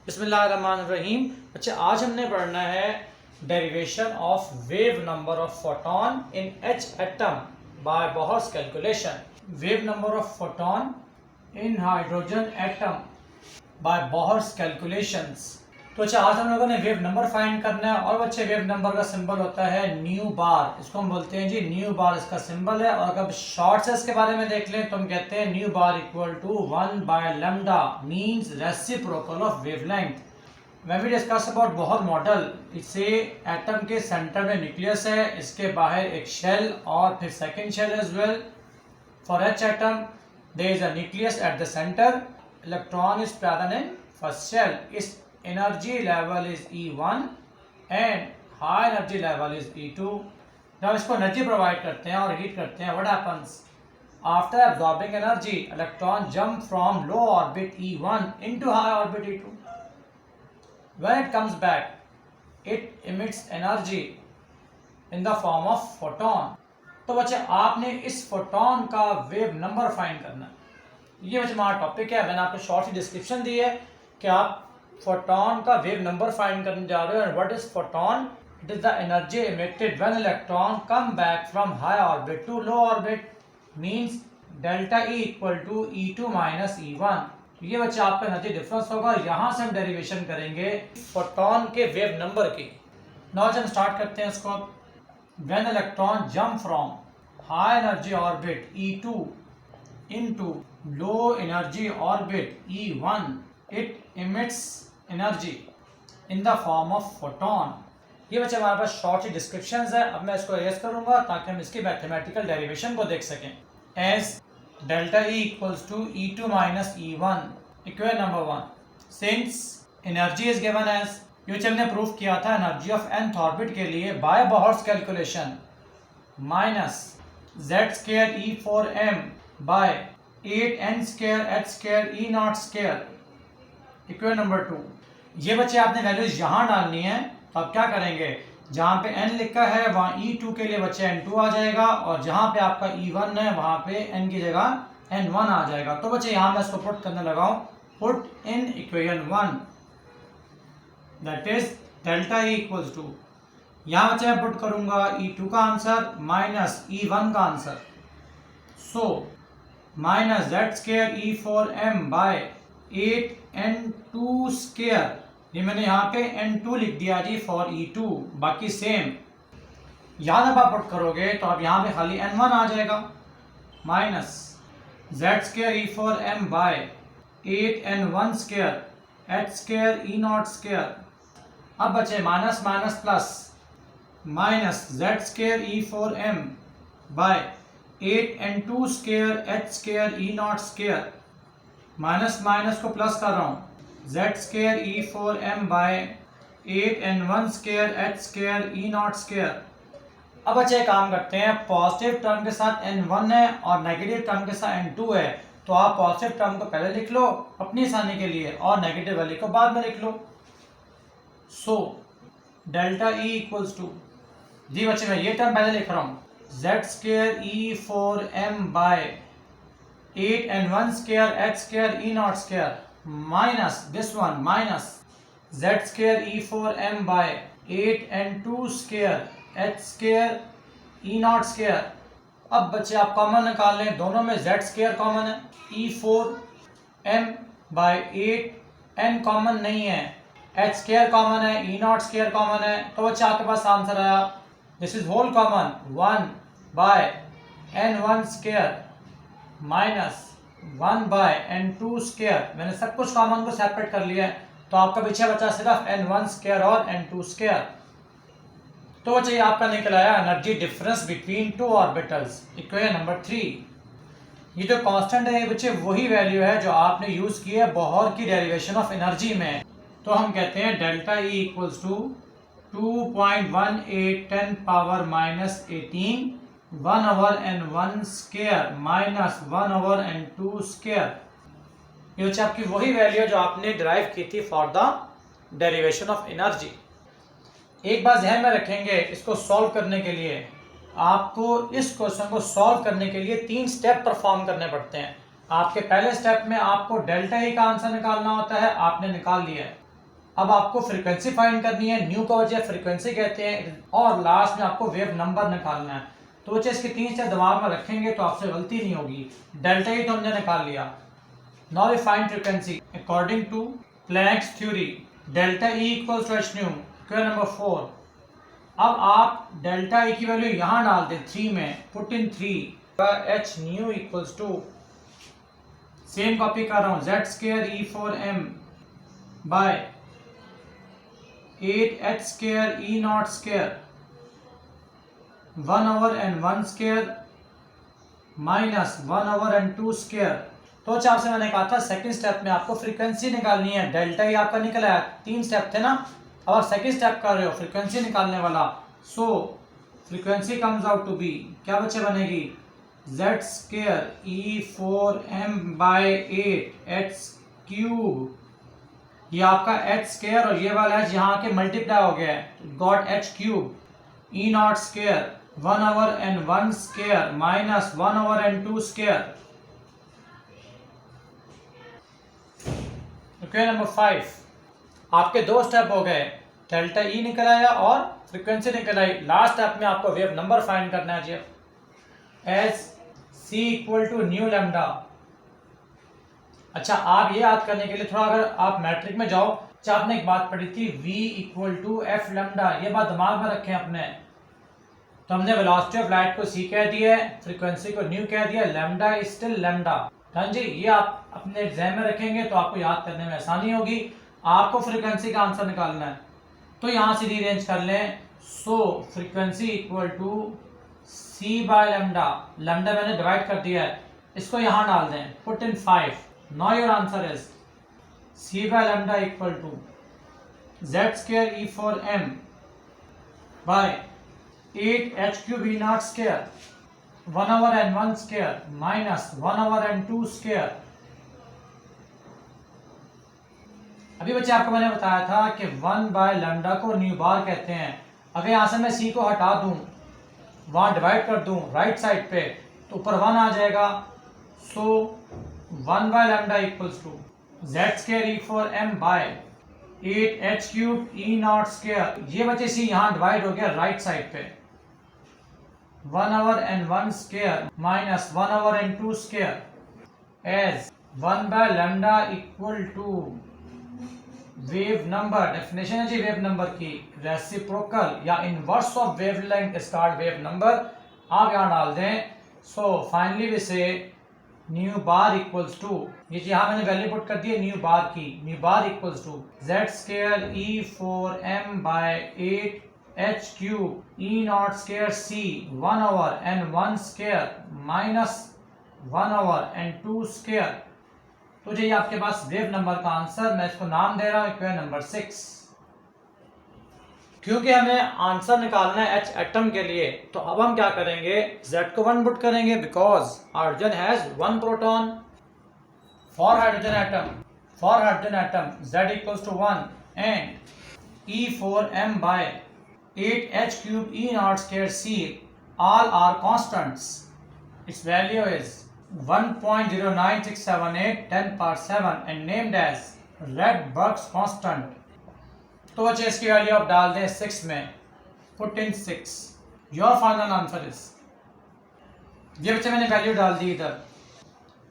बिस्मिल्लाहिर्रहमानिर्रहीम। अच्छा, आज हमने पढ़ना है derivation of wave number of photon in H atom by Bohr's calculation. Wave number of photon in hydrogen atom by Bohr's calculations. तो अच्छा, आज हम लोगों ने वेव नंबर फाइंड करना है और बच्चे वेव नंबर का सिंबल होता है न्यू बार। इसको हम बोलते हैं जी न्यू बार, इसका सिंबल है। और अगर शॉर्ट से इसके बारे में देख लें तो हम कहते हैं nu bar equal to 1 by lambda means reciprocal of wavelength. When we discuss about Bohr model, इससे एटम के सेंटर में न्यूक्लियस है, इसके बाहर एक शेल और फिर second shell as well. For H atom there is a nucleus at the centre, electron is present in first shell. इस energy level is E1 and high energy level is E2। जब इसको energy provide करते हैं और heat करते हैं, what happens after absorbing energy, electron jump from low orbit E1 into high orbit E2। When it comes back, it emits energy in the form of photon। तो बच्चे आपने इस फोटोन का वेव नंबर फाइंड करना है। ये बच्चे हमारा टॉपिक है। मैंने आपको शॉर्ट सी डिस्क्रिप्शन दी है कि आप फोटोन का वेव नंबर फाइंड करने जा रहे हो। And what is photon? It is the energy emitted when electron come back from high orbit to low orbit, means delta E equal to E2 minus E1। ये बच्चे आपका energy difference होगा। यहां से हम डेरिवेशन करेंगे फोटोन के wave number की। नाउ हम स्टार्ट करते हैं इसको। When electron jump from high energy orbit E2 into low energy orbit E1, it emits energy in the form of photon. ये बच्चे हमारे पास शॉर्ट सी डिस्क्रिप्शंस है। अब मैं इसको इरेज करूंगा ताकि हम इसकी मैथमेटिकल डेरिवेशन को देख सकें। As delta E equals to E2 minus E1, equation number 1। Since energy is given as, जो हमने प्रूफ किया था एनर्जी ऑफ nth ऑर्बिट के लिए by Bohr's calculation, minus z square E4m by 8n square h square E0 square, equation number 2। ये बच्चे आपने values यहाँ डालनी है। तो आप क्या करेंगे, जहाँ पे n लिखा है वहाँ E2 के लिए बच्चे N2 आ जाएगा, और जहाँ पे आपका E1 है वहाँ पे n की जगह N1 आ जाएगा। तो बच्चे यहाँ मैं इसको पुट करने लगा हूँ। Put in equation 1, that is delta E equals to, यहाँ बच्चे मैं पुट करूंगा E2 का आंसर माइनस E1 का answer. So minus Z square E4m by 8n2 square, ये मैंने यहाँ पे N2 लिख दिया जी फॉर E2, बाकी सेम। यहाँ जब आप पुट करोगे तो अब यहाँ पे खाली N1 आ जाएगा, minus Z square E4m by 8n1 square h square E0 square. अब बचे minus minus plus, minus Z square E4m by 8n2 square h square E0 square, minus minus को प्लस कर रहा हूँ, z square E4m by 8n1 square h square E0 square. अब अच्छे काम करते हैं, पॉजिटिव टर्म के साथ n1 है और नेगेटिव टर्म के साथ n2 है। तो आप पॉजिटिव टर्म को पहले लिख लो अपनी आसानी के लिए और नेगेटिव वाली को बाद में लिख लो। So delta E equals to, जी बच्चे मैं ये टर्म पहले लिख रहा हूँ, z square E4m by 8n1 square h square E0 square minus this one, minus z square E4m by 8n2 square h square E0 square. अब बच्चे आप कॉमन निकाल लें, दोनों में z स्क्वायर कॉमन है, E4m बाय 8n कॉमन नहीं है, h स्क्वायर कॉमन है, E0 स्क्वायर कॉमन है। तो बच्चे आपके पास आंसर आया, this is whole common 1 by n1 square minus 1 by n2 square. मैंने सब कुछ कॉमन को सेपरेट कर लिया है, तो आपका पीछे बचा सिर्फ n1 स्क्वायर और n2 स्क्वायर। तो बच्चे आपका निकल आया energy difference between two orbitals, equation number 3। ये जो कांस्टेंट है ये बच्चे वही वैल्यू है जो आपने यूज की है बोहर की डेरिवेशन ऑफ एनर्जी में। तो हम कहते हैं delta E equals to 2.18 power minus 18 1 over n1 square minus 1 over n2 square. ये बच्चे आपकी वही वैल्यू जो आपने डिराइव की थी for the derivation of energy. एक बात ध्यान में रखेंगे, इसको सॉल्व करने के लिए आपको इस क्वेश्चन को सॉल्व करने के लिए 3 स्टेप परफॉर्म करने पड़ते हैं। आपके पहले स्टेप में आपको डेल्टा ई का आंसर निकालना होता है, आपने निकाल लिया है। अब आपको फ्रीक्वेंसी फाइंड करनी है, न्यू का वजह फ्रीक्वेंसी कहते हैं, और लास्ट में आपको वेव नंबर निकालना है। तो बच्चे इसके 3 स्टेप दिमाग में रखेंगे तो आपसे गलती नहीं होगी। डेल्टा ई तो हमने निकाल लिया। Now we find frequency according to Planck's theory, delta E equals to H nu, equation number 4। अब आप डेल्टा ई की वैल्यू यहाँ डाल दें 3 में, put in 3, H nu equals to, same copy कर रहा हूँ, Z square E 4m by 8h square E naught square 1 over n1 square minus 1 over n2 square. तो आपसे मैंने कहा था सेकंड स्टेप में आपको फ्रीक्वेंसी निकालनी है। डेल्टा ही आपका निकल आया, 3 स्टेप थे ना, अब आप सेकंड स्टेप कर रहे हो फ्रीक्वेंसी निकालने वाला। So frequency comes out to be, क्या बच्चे बनेगी, Z square E 4m by 8h cube, ये आपका h स्क्वायर और ये वाला h यहाँ के मल्टीप्लाई हो गया है, गॉट h क्यूब, ई naught square 1 over n1 square minus 1 over n2 square. Equation number 5, आपके 2 स्टेप हो गए, डेल्टा ई निकल आया और फ्रीक्वेंसी निकल आई। लास्ट स्टेप में आपको वेव नंबर फाइंड करना है जी, as C equal to nu lambda. अच्छा, आप ये याद करने के लिए थोड़ा अगर आप मैट्रिक में जाओ, आपने एक बात पढ़ी थी v equal to F lambda, ये बात दिमाग में रखें अपने। तो हमने वेलोसिटी ऑफ लाइट को c कह दिया है, फ्रीक्वेंसी को न्यू कह दिया, लैम्डा इज स्टिल लैम्डा। हाँ जी, ये आप अपने एग्जाम में रखेंगे तो आपको याद करने में आसानी होगी। आपको फ्रीक्वेंसी का आंसर निकालना है, तो यहाँ से रीअरेंज कर लें। So frequency equal to c by lambda, lambda मैंने डिवाइड कर दिया है, इसको यहाँ डाल दें, put in 5। Now your answer is c by lambda equal to z square e 4m by 8h cube e naught square 1 over n1 square minus 1 over n2 square. अभी बच्चे आपको मैंने बताया था कि 1 बाय लैम्डा को न्यू बार कहते हैं। अगर यहाँ से मैं c को हटा दूं, वहां डिवाइड कर दूं राइट साइड पे, तो ऊपर 1 आ जाएगा। So 1 by lambda equals to z square e 4m by 8h cube e naught square. ये बच्चे c यहाँ डिवाइड हो गया राइट साइड पे, 1 over n1 square minus 1 over n2 square as 1 by lambda equal to wave number. Definition है जी wave number की, reciprocal या inverse of wavelength is called wave number. आप यहाँ डाल दें। So finally we say nu bar equals to, ये यहाँ मैंने वैल्यू पुट कर दी है न्यू बार की, nu bar equals to z square e 4m by 8h cube e naught square c 1 over n1 square minus 1 over n2 square. तो ये आपके पास वेव नंबर का आंसर, मैं इसको नाम दे रहा हूं इक्वेशन नंबर 6। क्योंकि हमें आंसर निकालना है एच एटम के लिए, तो अब हम क्या करेंगे, Z को 1 पुट करेंगे because hydrogen has 1 proton. For hydrogen atom Z equals to 1 and E4m by 8h cube E naught square C all are constants. Its value is 1.09678 10 power 7 and named as Rydberg's constant. तो बच्चे इसकी value आप डाल दें 6 में, put in 6। Your final answer is, ये बच्चे मैंने वैल्यू डाल दी इधर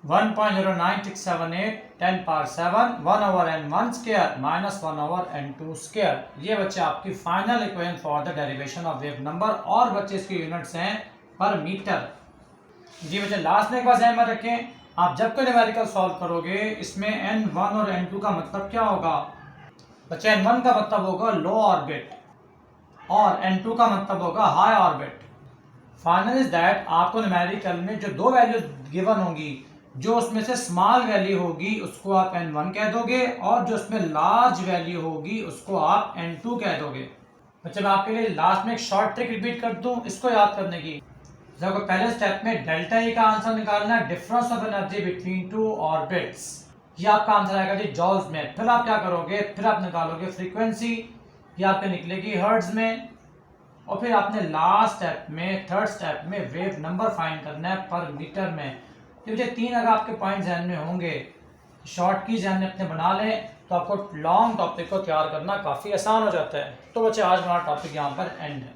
1.09678 10 power 7 1 over n1 square minus 1 over n2 square. ये बच्चे आपकी final equation for the derivation of wave number, और बच्चे इसके यूनिट्स हैं पर मीटर। जी बच्चे लास्ट में एक बार ध्यान में रखें, आप जब कोई न्यूमेरिकल सॉल्व करोगे इसमें n1 और n2 का मतलब क्या होगा बच्चे, n1 का मतलब होगा लो ऑर्बिट और n2 का मतलब होगा high orbit. Final is that आपको न्यूमेरिकल में जो 2 वैल्यूज गिवन होंगी, जो उसमें से स्मॉल वैल्यू होगी उसको आप n1 कह दोगे, और जो उसमें लार्ज वैल्यू होगी उसको आप n2 कह दोगे। बच्चे मैं आपके लिए लास्ट में एक शॉर्ट ट्रिक रिपीट कर दूं इसको याद करने की। जब पहले स्टेप में डेल्टा ई का आंसर निकालना है, difference of energy between 2 orbits, ये आपका आंसर आएगा जी जॉल्स में। फिर आप क्या करोगे, फिर आप निकालोगे फ्रीक्वेंसी, ये आपके निकलेगी हर्ट्ज में, और फिर आपने लास्ट स्टेप में थर्ड स्टेप में वेव नंबर फाइंड करना है पर मीटर में। तो ये 3 अगर आपके पॉइंट ध्यान में होंगे, शॉर्ट की ध्यान में अपने बना लें, तो आपको लॉन्ग टॉपिक को तैयार करना काफ़ी आसान हो जाता है। तो बच्चे आज हमारा टॉपिक यहाँ पर एंड है।